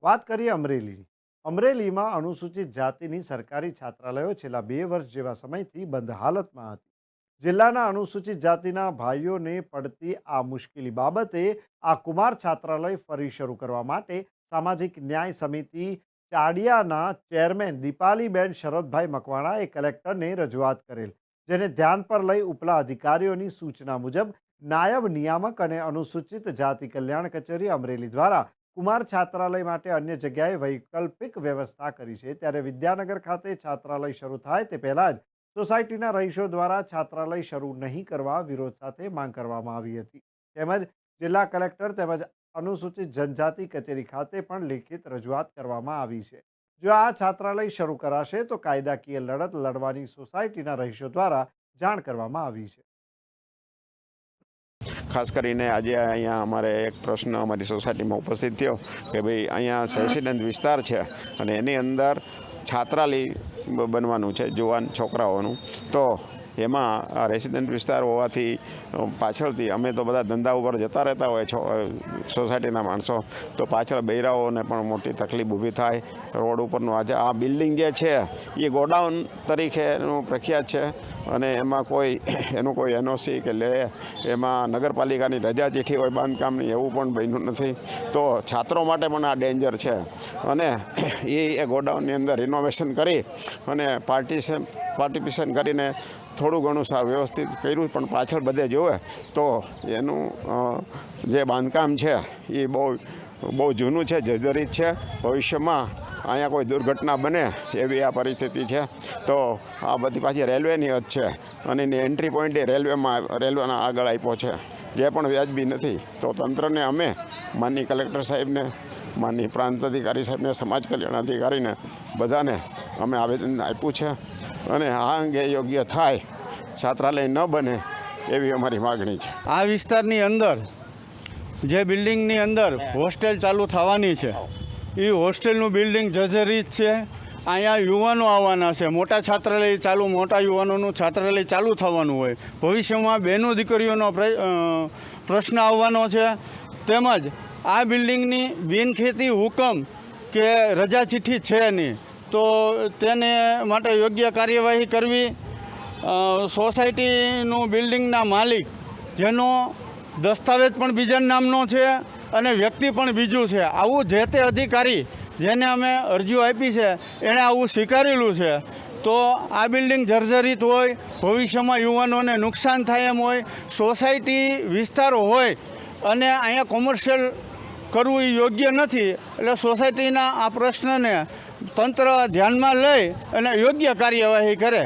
વાત કરીએ અમરેલીની. અમરેલીમાં અનુસૂચિત જાતિની સરકારી છાત્રાલયો છેલ્લા 2 વર્ષ જેવા સમયથી બંધ હાલતમાં હતી. જિલ્લાના અનુસૂચિત જાતિના ભાઈઓને પડતી આ મુશ્કેલી બાબતે આ કુમાર છાત્રાલય ફરી શરૂ કરવા માટે સામાજિક ન્યાય સમિતિ ચાડિયાના ચેરમેન દીપાલીબેન શરદભાઈ મકવાણાએ કલેક્ટરને રજૂઆત કરેલ, જેને ધ્યાન પર લઈ ઉપલા અધિકારીઓની સૂચના મુજબ નાયબ નિયામક અને અનુસૂચિત જાતિ કલ્યાણ કચેરી અમરેલી દ્વારા કુમાર છાત્રાલય માટે અન્ય જગ્યાએ વૈકલ્પિક વ્યવસ્થા કરી છે. ત્યારે વિદ્યાનગર ખાતે છાત્રાલય શરૂ થાય તે પહેલા જ સોસાયટીના રહીશો દ્વારા છાત્રાલય શરૂ નહીં કરવા વિરોધ સાથે માંગ કરવામાં આવી હતી. તેમજ જિલ્લા કલેક્ટર તેમજ અનુસૂચિત જનજાતિ કચેરી ખાતે પણ લેખિત રજૂઆત કરવામાં આવી છે. જો આ છાત્રાલય શરૂ કરાશે તો કાયદાકીય લડત લડવાની સોસાયટીના રહીશો દ્વારા જાણ કરવામાં આવી છે. ખાસ કરીને આજે અહીંયા અમારે એક પ્રશ્ન અમારી સોસાયટીમાં ઉપસ્થિત થયો કે ભાઈ અહીંયા રેસિડેન્ટ વિસ્તાર છે અને એની અંદર છાત્રાલય બનવાનું છે જુવાન છોકરાઓનું. તો એમાં આ રેસિડેન્ટ વિસ્તાર હોવાથી પાછળથી અમે તો બધા ધંધા ઉપર જતા રહેતા હોય સોસાયટીના માણસો, તો પાછળ બૈરાઓને પણ મોટી તકલીફ ઊભી થાય. રોડ ઉપરનું આજે આ બિલ્ડિંગ જે છે એ ગોડાઉન તરીકેનું પ્રખ્યાત છે અને એમાં એનું કોઈ એનઓસી કે લે એમાં નગરપાલિકાની રજા ચીઠી હોય બાંધકામની એવું પણ બન્યું નથી. તો છાત્રો માટે પણ આ ડેન્જર છે અને એ ગોડાઉનની અંદર રિનોવેશન કરી અને પાર્ટિસિપેશન કરીને થોડું ઘણું વ્યવસ્થિત કર્યું, પણ પાછળ બધે જોવે તો એનું જે બાંધકામ છે એ બહુ જૂનું છે, જર્જરિત છે. ભવિષ્યમાં અહીંયા કોઈ દુર્ઘટના બને એવી આ પરિસ્થિતિ છે. તો આ બધી પાછી રેલવેની હદ છે અને એની એન્ટ્રી પોઈન્ટ એ રેલવેના આગળ આપ્યો છે, જે પણ વ્યાજબી નથી. તો તંત્રને અમે માનની કલેક્ટર સાહેબને, માનની પ્રાંત અધિકારી સાહેબને, સમાજ કલ્યાણ અધિકારીને બધાને અમે આવેદન આપ્યું છે અને આ અંગે યોગ્ય થાય, છાત્રાલય ન બને એવી અમારી માગણી છે. આ વિસ્તારની અંદર જે બિલ્ડિંગની અંદર હોસ્ટેલ ચાલુ થવાની છે એ હોસ્ટેલનું બિલ્ડિંગ જર્જરિત છે. અહીંયા યુવાનો આવવાના છે, મોટા યુવાનોનું છાત્રાલય ચાલુ થવાનું હોય. ભવિષ્યમાં બહેનો દીકરીઓનો પ્રશ્ન આવવાનો છે. તેમજ આ બિલ્ડિંગની બિનખેતી હુકમ કે રજા ચિઠ્ઠી છે નહીં, તો તેને માટે યોગ્ય કાર્યવાહી કરવી. સોસાયટીનું બિલ્ડિંગના માલિક જેનો દસ્તાવેજ પણ બીજા નામનો છે અને વ્યક્તિ પણ બીજું છે, આવું જે તે અધિકારી જેને અમે અરજીઓ આપી છે એણે આવું સ્વીકારેલું છે. તો આ બિલ્ડિંગ જર્જરિત હોય, ભવિષ્યમાં યુવાનોને નુકસાન થાય એમ હોય, સોસાયટી વિસ્તારો હોય અને અહીંયા કોમર્શિયલ કરવું એ યોગ્ય નથી. એટલે સોસાયટીના આ પ્રશ્નને તંત્ર ધ્યાનમાં લઈ અને યોગ્ય કાર્યવાહી કરે